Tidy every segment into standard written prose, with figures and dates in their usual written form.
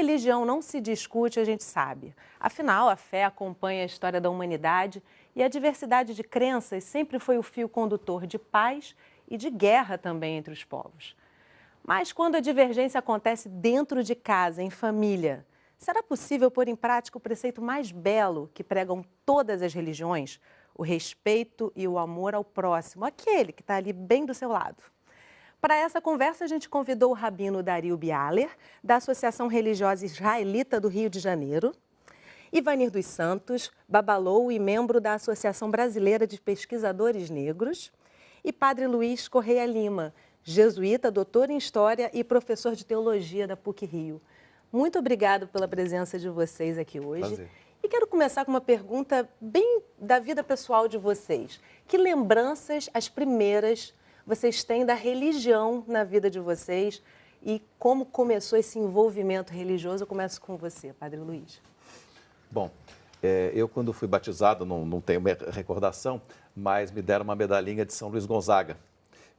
religião não se discute, a gente sabe. Afinal, a fé acompanha a história da humanidade e a diversidade de crenças sempre foi o fio condutor de paz e de guerra também entre os povos. Mas quando a divergência acontece dentro de casa, em família, será possível pôr em prática o preceito mais belo que pregam todas as religiões? O respeito e o amor ao próximo, aquele que está ali bem do seu lado. Para essa conversa, a gente convidou o rabino Dario Bialer, da Associação Religiosa Israelita do Rio de Janeiro, Ivanir dos Santos, babalou e membro da Associação Brasileira de Pesquisadores Negros, e Padre Luiz Correia Lima, jesuíta, doutor em História e professor de Teologia da PUC-Rio. Muito obrigado pela presença de vocês aqui hoje. Prazer. E quero começar com uma pergunta bem da vida pessoal de vocês. Que lembranças, as primeiras, vocês têm da religião na vida de vocês e como começou esse envolvimento religioso? Eu começo com você, Padre Luiz. Bom, eu quando fui batizado, não tenho recordação, mas me deram uma medalhinha de São Luís Gonzaga.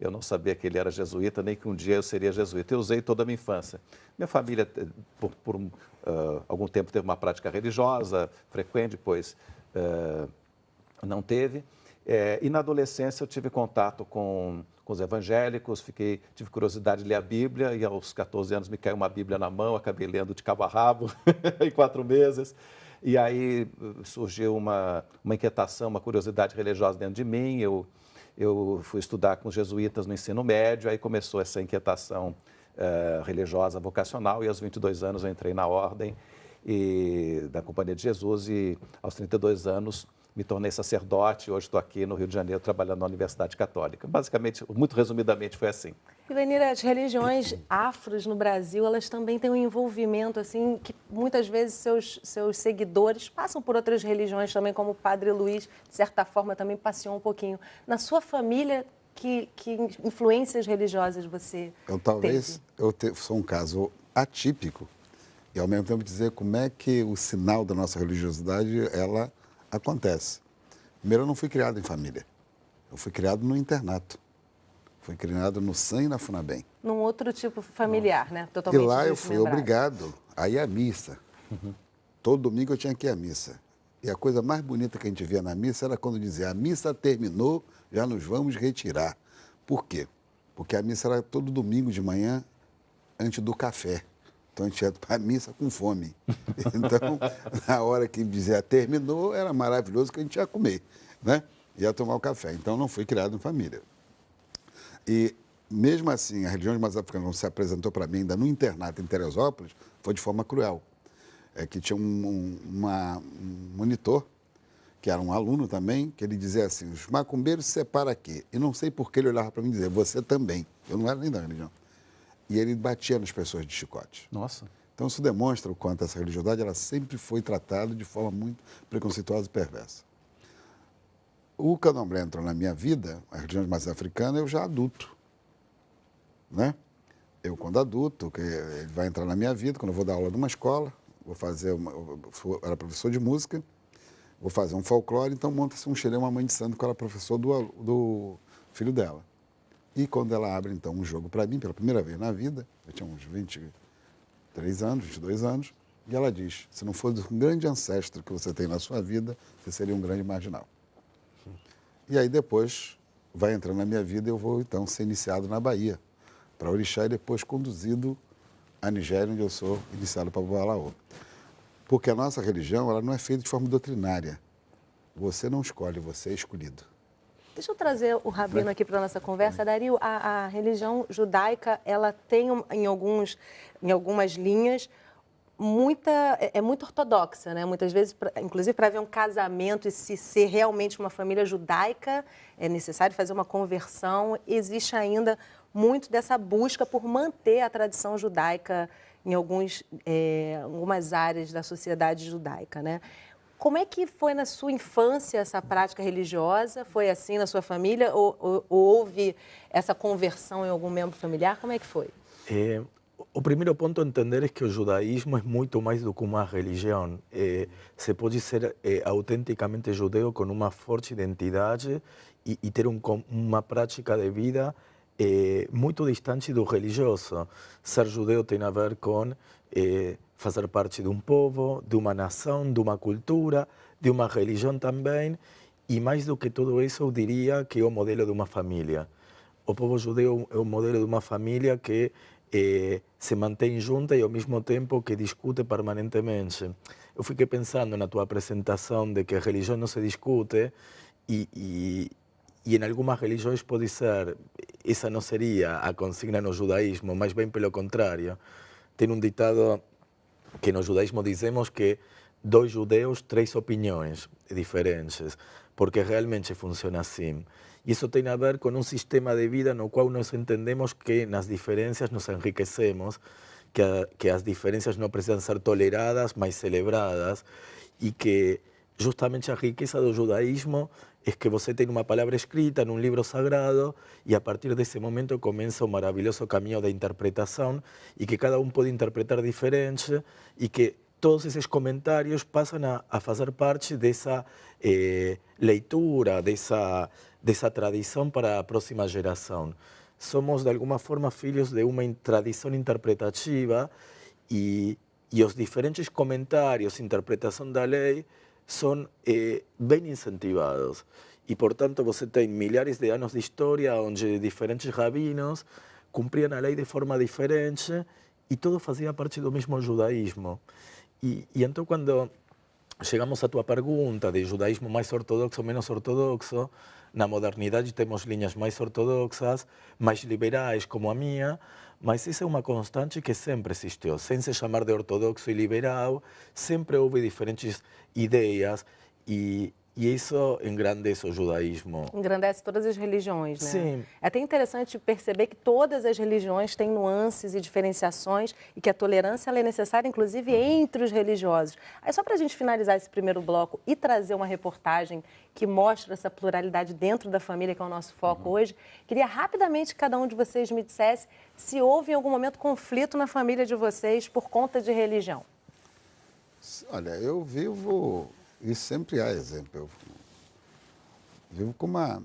Eu não sabia que ele era jesuíta, nem que um dia eu seria jesuíta. Eu usei toda a minha infância. Minha família, por algum tempo, teve uma prática religiosa frequente, depois não teve. E na adolescência eu tive contato com os evangélicos, tive curiosidade de ler a Bíblia, e aos 14 anos me caiu uma Bíblia na mão, acabei lendo de cabo a rabo em 4 meses. E aí surgiu uma inquietação, uma curiosidade religiosa dentro de mim. Eu fui estudar com os jesuítas no ensino médio, aí começou essa inquietação religiosa, vocacional, e aos 22 anos eu entrei na ordem da Companhia de Jesus, e aos 32 anos me tornei sacerdote. Hoje estou aqui no Rio de Janeiro trabalhando na Universidade Católica. Basicamente, muito resumidamente, foi assim. Ivanir, as religiões afros no Brasil, elas também têm um envolvimento, assim, que muitas vezes seus seguidores passam por outras religiões também, como o Padre Luiz, de certa forma, também passeou um pouquinho. Na sua família, que influências religiosas você teve? Eu sou um caso atípico e, ao mesmo tempo, dizer como é que o sinal da nossa religiosidade, ela acontece. Primeiro, eu não fui criado em família. Eu fui criado no internato. Fui criado no SAM e na FUNABEM. Num outro tipo familiar, né? Totalmente E lá eu fui obrigado a ir à missa. Todo domingo eu tinha que ir à missa. E a coisa mais bonita que a gente via na missa era quando dizia: a missa terminou, já nos vamos retirar. Por quê? Porque a missa era todo domingo de manhã, antes do café. Então a gente ia para a missa com fome. Então, na hora que dizia terminou, era maravilhoso que a gente ia comer, né? Ia tomar o café. Então não fui criado em família. E, mesmo assim, a religião de matriz africana, quando se apresentou para mim, ainda no internato em Teresópolis, foi de forma cruel. Que tinha um monitor, que era um aluno também, que ele dizia assim: os macumbeiros se separam aqui. E não sei por que ele olhava para mim e dizia: você também. Eu não era nem da religião. E ele batia nas pessoas de chicote. Nossa. Então, isso demonstra o quanto essa religiosidade ela sempre foi tratada de forma muito preconceituosa e perversa. O candomblé entrou na minha vida, a religião de matriz africana, eu já adulto, né? Eu, quando adulto, que ele vai entrar na minha vida, quando eu vou dar aula numa escola, eu era professor de música, vou fazer um folclore, então monta-se um xerém, uma mãe de santo, que era professor do filho dela. E quando ela abre, então, um jogo para mim, pela primeira vez na vida, eu tinha uns 23 anos, 22 anos, e ela diz: se não fosse um grande ancestro que você tem na sua vida, você seria um grande marginal. E aí depois vai entrando na minha vida e eu vou então ser iniciado na Bahia, para Orixá, e depois conduzido à Nigéria, onde eu sou iniciado para Babalaô. Porque a nossa religião ela não é feita de forma doutrinária. Você não escolhe, você é escolhido. Deixa eu trazer o rabino aqui para a nossa conversa. Dario, a religião judaica, ela tem em algumas linhas é muito ortodoxa, né? Muitas vezes, inclusive para haver um casamento e se ser realmente uma família judaica, é necessário fazer uma conversão. Existe ainda muito dessa busca por manter a tradição judaica em algumas áreas da sociedade judaica, né? Como é que foi na sua infância essa prática religiosa? Foi assim na sua família? Ou houve essa conversão em algum membro familiar? Como é que foi? O primeiro ponto a entender é que o judaísmo é muito mais do que uma religião. Você pode ser autenticamente judeu com uma forte identidade e ter uma prática de vida muito distante do religioso. Ser judeu tem a ver com fazer parte de um povo, de uma nação, de uma cultura, de uma religião também, e mais do que tudo isso, eu diria que é o modelo de uma família. O povo judeu é o modelo de uma família que se mantém junta e ao mesmo tempo que discute permanentemente. Eu fiquei pensando na tua apresentação de que a religião não se discute e em algumas religiões pode ser, essa não seria a consigna no judaísmo, mas bem pelo contrário. Tem um ditado que no judaísmo dizemos que 2 judeus, 3 opiniões diferentes, porque realmente funciona assim. E isso tem a ver com um sistema de vida no qual nós entendemos que nas diferenças nos enriquecemos, que as diferenças não precisam ser toleradas, mas celebradas, e que justamente a riqueza do judaísmo é que você tem uma palavra escrita num livro sagrado e a partir desse momento começa o maravilhoso caminho da interpretação e que cada um pode interpretar diferente e que todos esses comentários passam a fazer parte dessa leitura, dessa tradição para a próxima geração. Somos, de alguma forma, filhos de uma tradição interpretativa e os diferentes comentários, interpretação da lei, são bem incentivados. E, portanto, você tem milhares de anos de história onde diferentes rabinos cumpriam a lei de forma diferente e tudo fazia parte do mesmo judaísmo. E então, quando chegamos à tua pergunta de judaísmo mais ortodoxo ou menos ortodoxo, na modernidade temos linhas mais ortodoxas, mais liberais como a minha, mas isso é uma constante que sempre existiu. Sem se chamar de ortodoxo e liberal, sempre houve diferentes ideias e isso engrandece o judaísmo. Engrandece todas as religiões, né? Sim. É até interessante perceber que todas as religiões têm nuances e diferenciações e que a tolerância ela é necessária, inclusive, entre os religiosos. Aí, só para a gente finalizar esse primeiro bloco e trazer uma reportagem que mostra essa pluralidade dentro da família, que é o nosso foco hoje, queria rapidamente que cada um de vocês me dissesse se houve em algum momento conflito na família de vocês por conta de religião. Olha, eu vivo, e sempre há exemplo, eu vivo com uma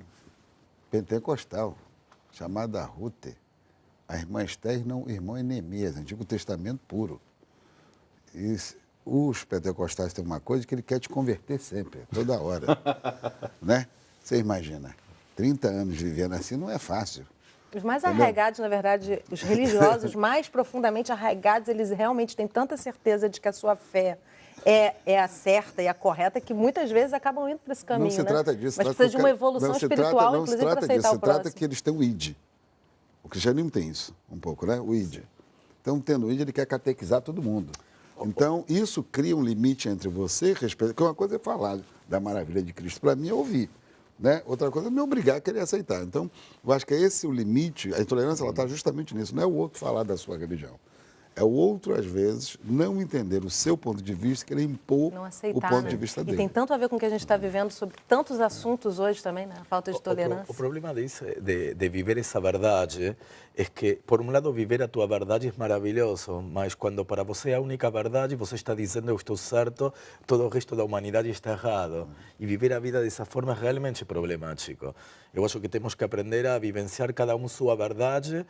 pentecostal chamada Ruth, a irmã Esther e o irmão Enemias, Antigo Testamento puro. E os pentecostais têm uma coisa que ele quer te converter sempre, toda hora. Né? Você imagina, 30 anos vivendo assim não é fácil. Os mais arraigados, na verdade, os religiosos mais profundamente arraigados, eles realmente têm tanta certeza de que a sua fé é a certa e a correta que muitas vezes acabam indo para esse caminho, Não se trata disso. Mas precisa de uma evolução espiritual, inclusive, para aceitar o próximo. Se trata que eles têm o ID. O cristianismo tem isso, um pouco, né? O ID. Então, tendo o ID, ele quer catequizar todo mundo. Então, isso cria um limite entre você e respeito. Porque uma coisa é falar da maravilha de Cristo. Para mim, é ouvir. Né? Outra coisa é me obrigar a querer aceitar. Então, eu acho que esse o limite. A intolerância está justamente nisso. Não é o outro falar da sua religião. É o outro, às vezes, não entender o seu ponto de vista, querer impor o ponto de vista dele. E tem tanto a ver com o que a gente está vivendo sobre tantos assuntos hoje também, né? A falta de tolerância. O problema disso, de viver essa verdade, é que, por um lado, viver a tua verdade é maravilhoso, mas quando para você é a única verdade, você está dizendo eu estou certo, todo o resto da humanidade está errado. E viver a vida dessa forma é realmente problemático. Eu acho que temos que aprender a vivenciar cada um sua verdade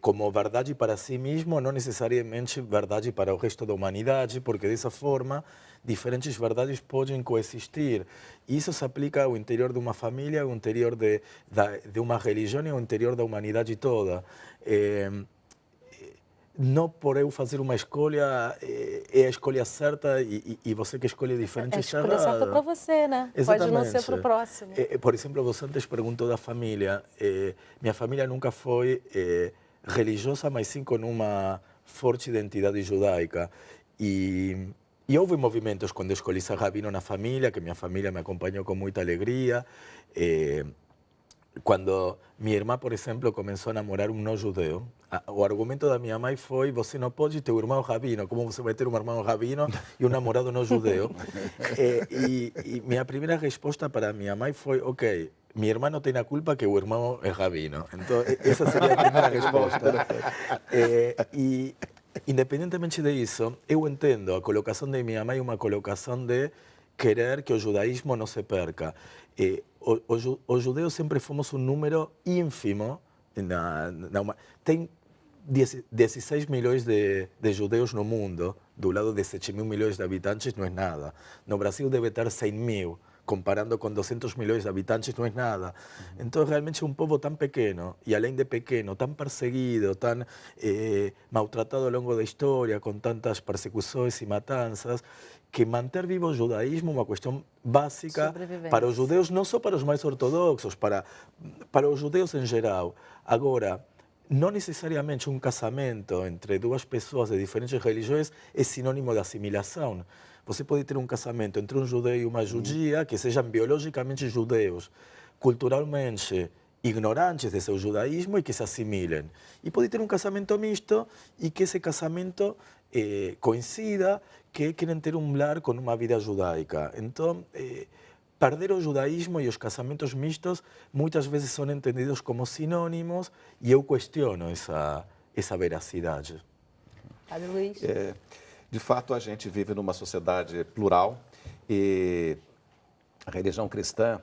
como verdade para si mesmo, não necessariamente verdade para o resto da humanidade, porque dessa forma diferentes verdades podem coexistir. E isso se aplica ao interior de uma família, ao interior de uma religião e ao interior da humanidade toda. Não por eu fazer uma escolha, é a escolha certa e você que escolhe diferente está errado. É a escolha certa para você, né? Exatamente. Pode não ser para o próximo. Por exemplo, você antes perguntou da família. Minha família nunca foi religiosa, mas sim com uma forte identidade judaica. E houve movimentos quando eu escolhi ser rabino na família, que minha família me acompanhou com muita alegria. Quando minha irmã, por exemplo, começou a namorar um não-judeu, o argumento da minha mãe foi: você não pode ter um irmão rabino, como você vai ter um irmão rabino e um namorado não-judeu? E minha primeira resposta para minha mãe foi: ok, minha irmã não tem a culpa que o irmão é rabino. Então, essa seria a primeira resposta. E, independentemente disso, eu entendo a colocação de minha mãe, uma colocação de querer que o judaísmo não se perca. Os judeus sempre fomos um número ínfimo Tem 16 milhões de judeus no mundo, do lado de 7 mil milhões de habitantes, não é nada. No Brasil deve ter 100 mil, comparando com 200 milhões de habitantes, não é nada. Então, realmente é um povo tão pequeno, e além de pequeno, tão perseguido, tão maltratado ao longo da história, com tantas persecuções e matanças, que manter vivo o judaísmo é uma questão básica para os judeus, não só para os mais ortodoxos, para os judeus em geral. Agora, não necessariamente um casamento entre duas pessoas de diferentes religiões é sinônimo de assimilação. Você pode ter um casamento entre um judeu e uma judia que sejam biologicamente judeus, culturalmente ignorantes de seu judaísmo e que se assimilem. E pode ter um casamento misto e que esse casamento coincida que querem ter um lar com uma vida judaica. Então, perder o judaísmo e os casamentos mistos muitas vezes são entendidos como sinônimos e eu questiono essa veracidade. Padre Luiz? De fato, a gente vive numa sociedade plural e a religião cristã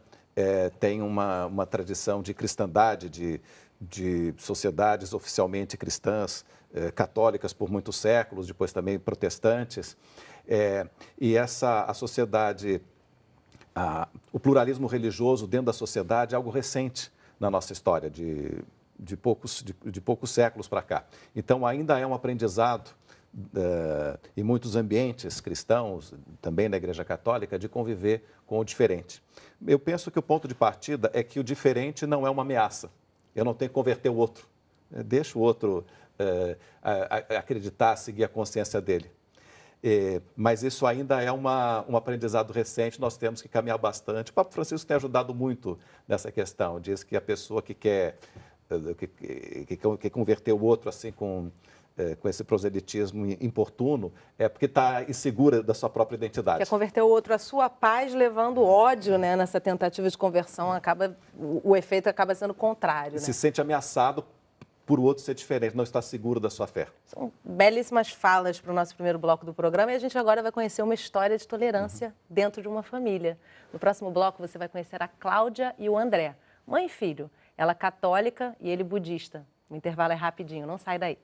tem uma tradição de cristandade, de sociedades oficialmente cristãs, católicas por muitos séculos, depois também protestantes. E a sociedade, o pluralismo religioso dentro da sociedade é algo recente na nossa história, de poucos séculos para cá. Então, ainda é um aprendizado em muitos ambientes cristãos, também na Igreja Católica, de conviver com o diferente. Eu penso que o ponto de partida é que o diferente não é uma ameaça. Eu não tenho que converter o outro. Deixa o outro acreditar, seguir a consciência dele. Mas isso ainda é um aprendizado recente, nós temos que caminhar bastante. O Papa Francisco tem ajudado muito nessa questão. Diz que a pessoa que quer converter o outro assim com esse proselitismo importuno, é porque está insegura da sua própria identidade. Quer converter o outro à sua paz, levando ódio, né, nessa tentativa de conversão, o efeito acaba sendo contrário. Se sente ameaçado por o outro ser diferente, não está seguro da sua fé. São belíssimas falas para o nosso primeiro bloco do programa e a gente agora vai conhecer uma história de tolerância dentro de uma família. No próximo bloco você vai conhecer a Cláudia e o André, mãe e filho. Ela católica e ele budista. O intervalo é rapidinho, não sai daí.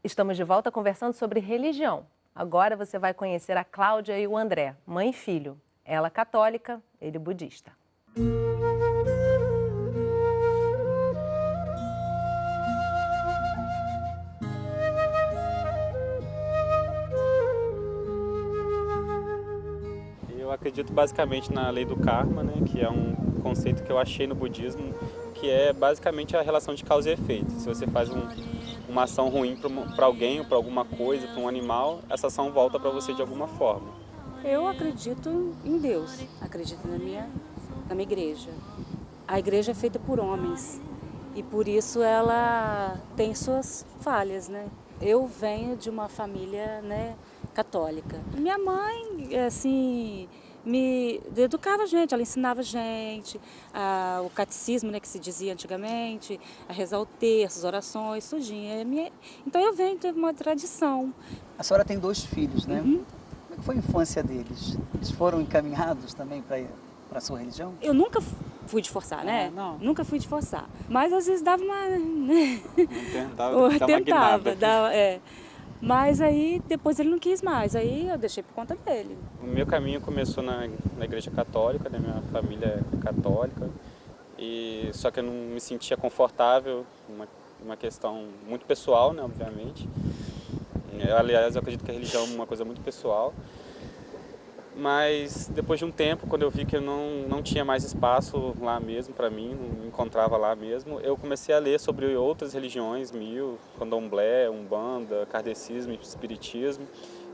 Estamos de volta conversando sobre religião. Agora você vai conhecer a Cláudia e o André, mãe e filho. Ela católica, ele budista. Eu acredito basicamente na lei do karma, né, que é um conceito que eu achei no budismo, que é basicamente a relação de causa e efeito. Se você faz uma ação ruim para alguém, ou para alguma coisa, para um animal, essa ação volta para você de alguma forma. Eu acredito em Deus, acredito na minha igreja. A igreja é feita por homens e por isso ela tem suas falhas, né? Eu venho de uma família, né, católica. Minha mãe, assim, me educava a gente, ela ensinava a gente o catecismo, né, que se dizia antigamente, a rezar o terço, as orações, tudinho. Então eu venho de uma tradição. A senhora tem 2 filhos, né? Uhum. Como é que foi a infância deles? Eles foram encaminhados também para a sua religião? Eu nunca fui de forçar, né? Não. Nunca fui de forçar. Mas às vezes dava uma... Tentava, Mas aí depois ele não quis mais, aí eu deixei por conta dele. O meu caminho começou na igreja católica, né? Minha família é católica, só que eu não me sentia confortável, uma questão muito pessoal, né, obviamente. Aliás, eu acredito que a religião é uma coisa muito pessoal. Mas depois de um tempo, quando eu vi que eu não tinha mais espaço lá mesmo para mim, não me encontrava lá mesmo, eu comecei a ler sobre outras religiões, candomblé, umbanda, kardecismo, espiritismo,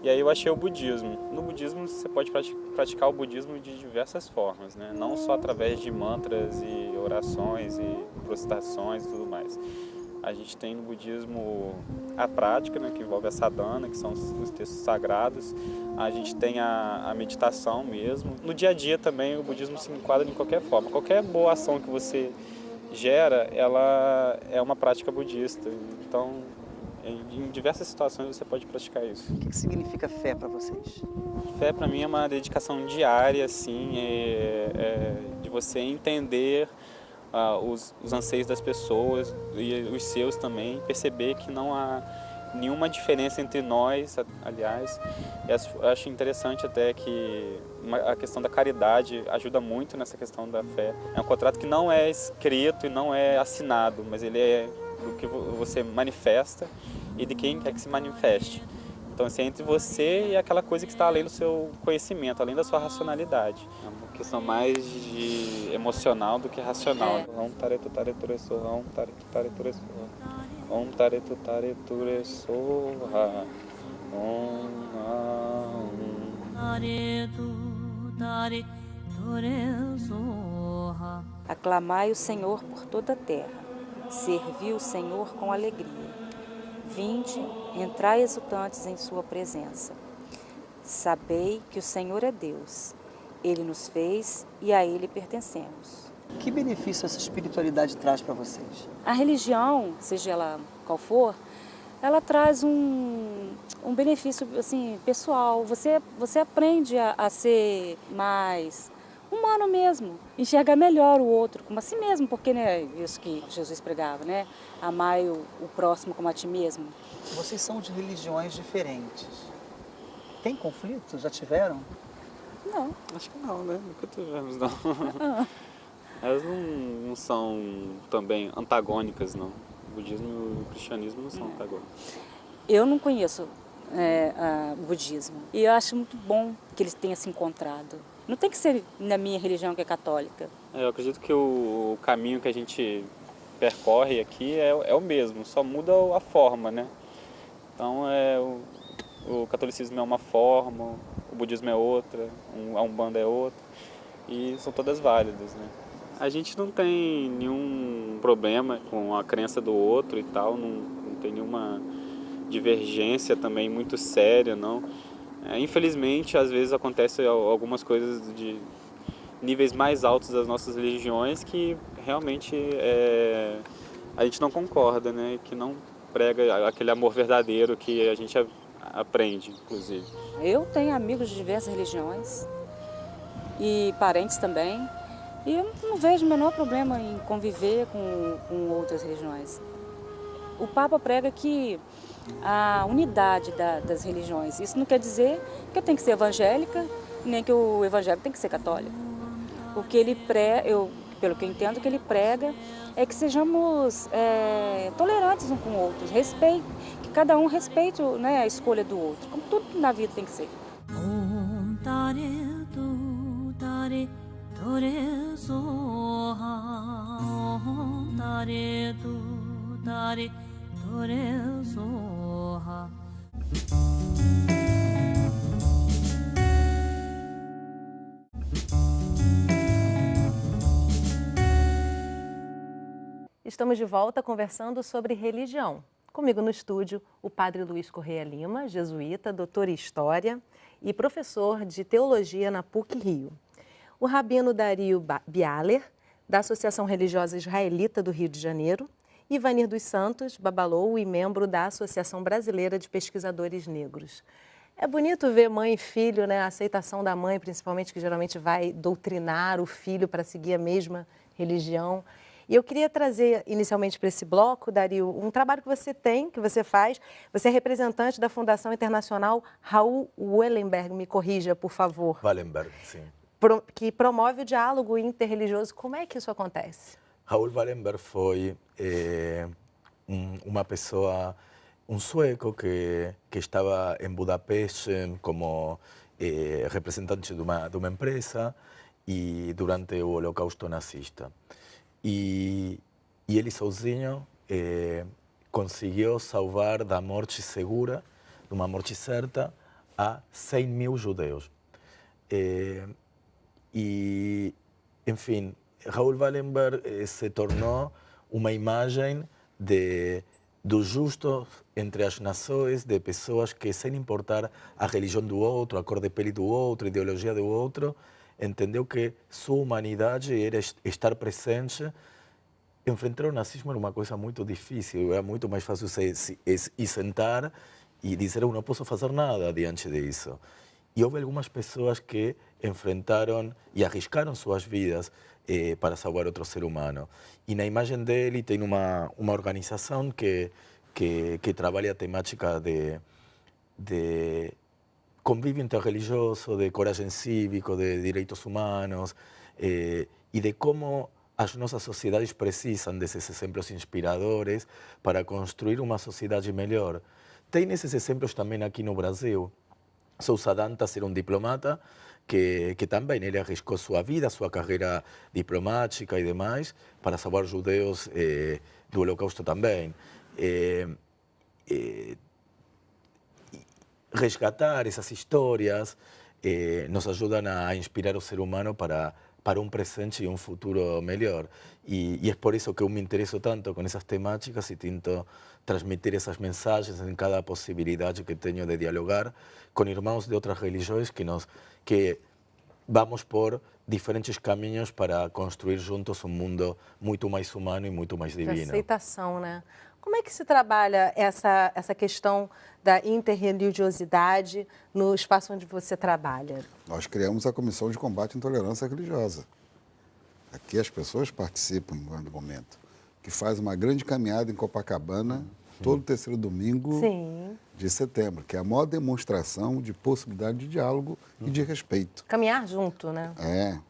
e aí eu achei o budismo. No budismo você pode praticar o budismo de diversas formas, né? Não só através de mantras e orações e prostrações e tudo mais. A gente tem no budismo a prática, né, que envolve a sadhana, que são os textos sagrados. A gente tem a meditação mesmo. No dia a dia também o budismo se enquadra de qualquer forma. Qualquer boa ação que você gera, ela é uma prática budista. Então Em diversas situações você pode praticar isso. O que significa fé para vocês? Fé para mim é uma dedicação diária, assim, de você entender os anseios das pessoas e os seus também, perceber que não há nenhuma diferença entre nós, aliás. Eu acho interessante até que a questão da caridade ajuda muito nessa questão da fé. É um contrato que não é escrito e não é assinado, mas ele é do que você manifesta e de quem quer que se manifeste. Então, assim, é entre você e aquela coisa que está além do seu conhecimento, além da sua racionalidade. É uma questão mais de emocional do que racional. Om taretu tareture soha, om taretu tareture soha, om taretu tareture soha, om Aclamai o Senhor por toda a terra, servi o Senhor com alegria. Vinde, entrai exultantes em sua presença. Sabei que o Senhor é Deus. Ele nos fez e a Ele pertencemos. Que benefício essa espiritualidade traz para vocês? A religião, seja ela qual for, ela traz um benefício assim, pessoal. Você aprende a ser mais humano mesmo, enxergar melhor o outro como a si mesmo, porque né, isso que Jesus pregava, né? Amar o próximo como a ti mesmo. Vocês são de religiões diferentes. Tem conflitos? Já tiveram? Não. Acho que não, né? Nunca tivemos, não. Elas não são também antagônicas, não. O budismo e o cristianismo não são antagônicos. Eu não conheço o budismo e eu acho muito bom que eles tenham se encontrado. Não tem que ser na minha religião, que é católica. Eu acredito que o caminho que a gente percorre aqui é o mesmo, só muda a forma, né? Então, o catolicismo é uma forma, o budismo é outra, a Umbanda é outra, e são todas válidas, né? A gente não tem nenhum problema com a crença do outro e tal, não tem nenhuma divergência também muito séria, não. Infelizmente, às vezes acontecem algumas coisas de níveis mais altos das nossas religiões que realmente a gente não concorda, né? Que não prega aquele amor verdadeiro que a gente aprende, inclusive. Eu tenho amigos de diversas religiões e parentes também, e eu não vejo o menor problema em conviver com outras religiões. O Papa prega que a unidade das religiões. Isso não quer dizer que eu tenho que ser evangélica, nem que o evangélico tem que ser católico. O que ele pelo que eu entendo, o que ele prega é que sejamos tolerantes uns com os outros, que cada um respeite, né, a escolha do outro, como tudo na vida tem que ser. Estamos de volta conversando sobre religião. Comigo no estúdio, o padre Luiz Correia Lima, jesuíta, doutor em História e professor de Teologia na PUC-Rio. O rabino Dario Bialer, da Associação Religiosa Israelita do Rio de Janeiro, e Ivanir dos Santos, babalou e membro da Associação Brasileira de Pesquisadores Negros. É bonito ver mãe e filho, né? A aceitação da mãe, principalmente, que geralmente vai doutrinar o filho para seguir a mesma religião. E eu queria trazer inicialmente para esse bloco, Dario, um trabalho que você faz. Você é representante da Fundação Internacional Raul Wallenberg, me corrija, por favor. Wallenberg, sim. Que promove o diálogo interreligioso. Como é que isso acontece? Raul Wallenberg foi uma pessoa, um sueco que estava em Budapeste como representante de uma empresa e durante o Holocausto nazista. E ele sozinho conseguiu salvar da morte segura, de uma morte certa, a 100.000 judeus. E, enfim, Raul Wallenberg se tornou uma imagem do justo entre as nações, de pessoas que, sem importar a religião do outro, a cor de pele do outro, a ideologia do outro, entendeu que sua humanidade era estar presente enfrentar o nazismo era uma coisa muito difícil, era muito mais fácil se sentar e dizer eu não posso fazer nada diante disso. E houve algumas pessoas que enfrentaram e arriscaram suas vidas para salvar outro ser humano. E na imagem dele tem uma organização que trabalha a temática de convívio interreligioso, de coragem cívico, de direitos humanos e de como as nossas sociedades precisam desses exemplos inspiradores para construir uma sociedade melhor. Tem esses exemplos também aqui no Brasil. Sousa Dantas era um diplomata que também ele arriscou sua vida, sua carreira diplomática e demais para salvar judeus do Holocausto também. Resgatar essas histórias nos ajudam a inspirar o ser humano para um presente e um futuro melhor. E é por isso que eu me interesso tanto com essas temáticas e tento transmitir essas mensagens em cada possibilidade que tenho de dialogar com irmãos de outras religiões que vamos por diferentes caminhos para construir juntos um mundo muito mais humano e muito mais divino. Aceitação, né? Como é que se trabalha essa questão da interreligiosidade no espaço onde você trabalha? Nós criamos a Comissão de Combate à Intolerância Religiosa. Aqui as pessoas participam em um momento, que faz uma grande caminhada em Copacabana, todo terceiro domingo de setembro, que é a maior demonstração de possibilidade de diálogo e de respeito. Caminhar junto, né?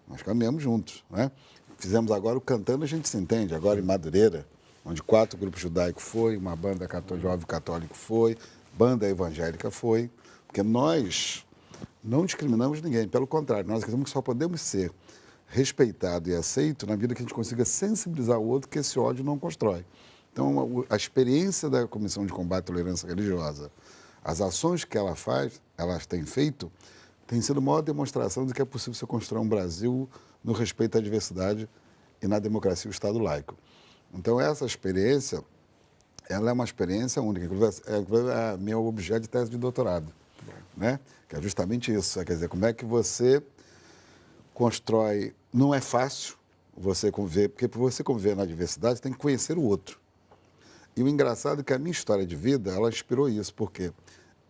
Nós caminhamos juntos, né? Fizemos agora o Cantando a Gente Se Entende, agora em Madureira, onde 4 grupos judaicos foi, uma banda jovem católico foi, banda evangélica foi, porque nós não discriminamos ninguém, pelo contrário, nós acreditamos que só podemos ser respeitados e aceitos na medida que a gente consiga sensibilizar o outro que esse ódio não constrói. Então, a experiência da Comissão de Combate à Tolerância Religiosa, as ações que ela faz, elas têm feito, tem sido a maior demonstração de que é possível você construir um Brasil no respeito à diversidade e na democracia e o Estado laico. Então, essa experiência, ela é uma experiência única. Inclusive, é meu objeto de tese de doutorado, né? Que é justamente isso. Quer dizer, como é que você constrói... Não é fácil você conviver, porque para você conviver na diversidade, você tem que conhecer o outro. E o engraçado é que a minha história de vida, ela inspirou isso, porque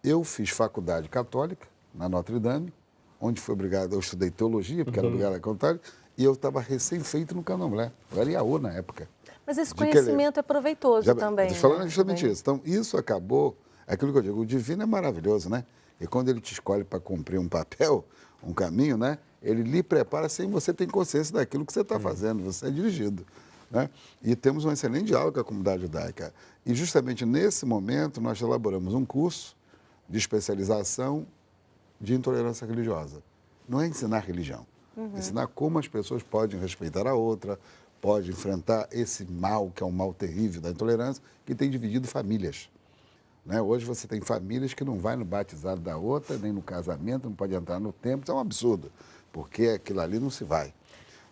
eu fiz faculdade católica, na Notre Dame, onde fui obrigado, eu estudei teologia, porque era obrigado a contar, e eu estava recém-feito no Candomblé. Eu era IAU na época. Mas esse conhecimento é proveitoso também. Estou falando justamente isso. Então, isso acabou, é aquilo que eu digo, o divino é maravilhoso, né? E quando ele te escolhe para cumprir um papel, um caminho, né? Ele lhe prepara sem você ter consciência daquilo que você está fazendo, você é dirigido, né? E temos um excelente diálogo com a comunidade judaica. E justamente nesse momento nós elaboramos um curso de especialização de intolerância religiosa. Não é ensinar religião, é ensinar como as pessoas podem respeitar a outra, pode enfrentar esse mal, que é um mal terrível da intolerância, que tem dividido famílias. Né? Hoje você tem famílias que não vai no batizado da outra, nem no casamento, não pode entrar no templo, isso é um absurdo, porque aquilo ali não se vai.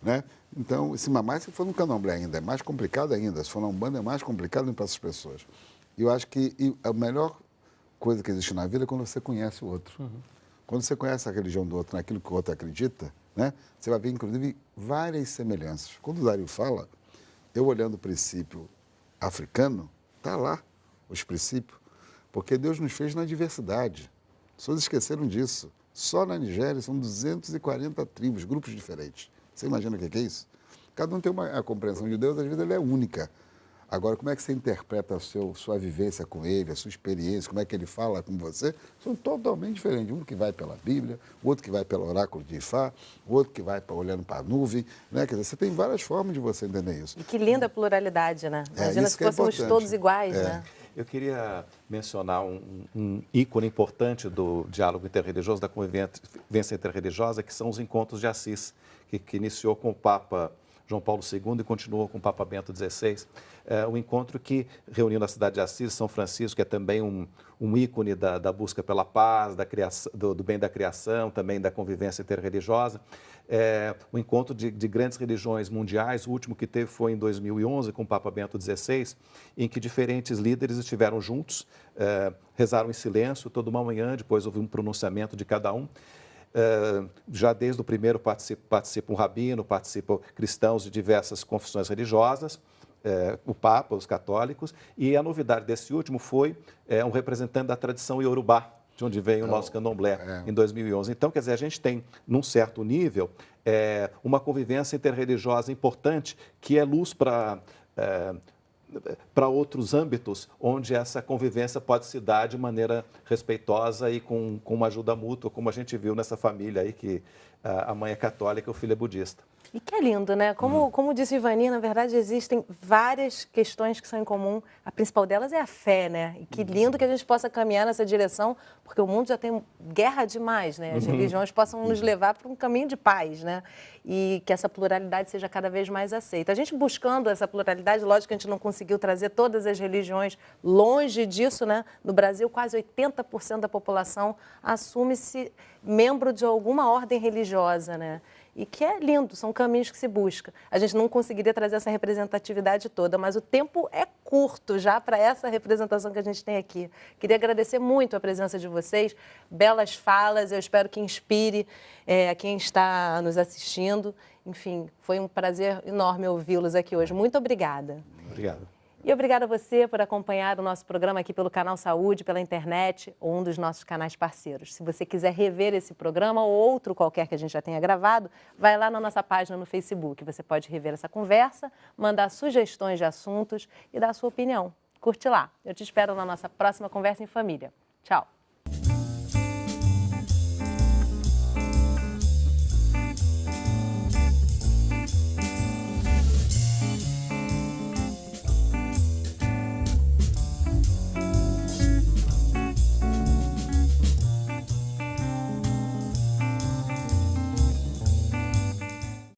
Né? Então, mais se for no candomblé ainda, é mais complicado ainda, se for na Umbanda é mais complicado para essas pessoas. E eu acho que a melhor coisa que existe na vida é quando você conhece o outro. Quando você conhece a religião do outro, naquilo que o outro acredita, né? Você vai ver, inclusive, várias semelhanças. Quando o Dario fala, eu olhando o princípio africano, está lá os princípios, porque Deus nos fez na diversidade. As pessoas esqueceram disso. Só na Nigéria são 240 tribos, grupos diferentes. Você imagina o que é isso? Cada um tem a compreensão de Deus, às vezes ele é única. Agora, como é que você interpreta a sua vivência com ele, a sua experiência, como é que ele fala com você? São totalmente diferentes. Um que vai pela Bíblia, o outro que vai pelo oráculo de Ifá, o outro que vai olhando para a nuvem. Né? Quer dizer, você tem várias formas de você entender isso. E que linda pluralidade, né? Imagina se fôssemos todos iguais, né? Eu queria mencionar um ícone importante do diálogo interreligioso, da convivência interreligiosa, que são os encontros de Assis, que iniciou com o Papa João Paulo II e continuou com o Papa Bento XVI. Um encontro que reuniu na cidade de Assis, São Francisco, que é também um ícone da busca pela paz, da criação, do bem da criação, também da convivência interreligiosa. Um encontro de grandes religiões mundiais, o último que teve foi em 2011, com o Papa Bento XVI, em que diferentes líderes estiveram juntos, rezaram em silêncio toda uma manhã, depois houve um pronunciamento de cada um. Já desde o primeiro participa um rabino, participam cristãos de diversas confissões religiosas. o Papa, os católicos, e a novidade desse último foi um representante da tradição iorubá, de onde vem o nosso candomblé, em 2011. Então, quer dizer, a gente tem, num certo nível, uma convivência interreligiosa importante, que é luz para outros âmbitos onde essa convivência pode se dar de maneira respeitosa e com uma ajuda mútua, como a gente viu nessa família aí, que a mãe é católica e o filho é budista. E que é lindo, né? Como disse o Ivani, na verdade existem várias questões que são em comum. A principal delas é a fé, né? E que lindo que a gente possa caminhar nessa direção, porque o mundo já tem guerra demais, né? As religiões possam nos levar para um caminho de paz, né? E que essa pluralidade seja cada vez mais aceita. A gente buscando essa pluralidade, lógico que a gente não conseguiu trazer todas as religiões, longe disso, né? No Brasil, quase 80% da população assume-se membro de alguma ordem religiosa, né? E que é lindo, são caminhos que se busca. A gente não conseguiria trazer essa representatividade toda, mas o tempo é curto já para essa representação que a gente tem aqui. Queria agradecer muito a presença de vocês, belas falas, eu espero que inspire a quem está nos assistindo. Enfim, foi um prazer enorme ouvi-los aqui hoje. Muito obrigada. Obrigado. E obrigada a você por acompanhar o nosso programa aqui pelo Canal Saúde, pela internet ou um dos nossos canais parceiros. Se você quiser rever esse programa ou outro qualquer que a gente já tenha gravado, vai lá na nossa página no Facebook. Você pode rever essa conversa, mandar sugestões de assuntos e dar a sua opinião. Curte lá. Eu te espero na nossa próxima Conversa em Família. Tchau.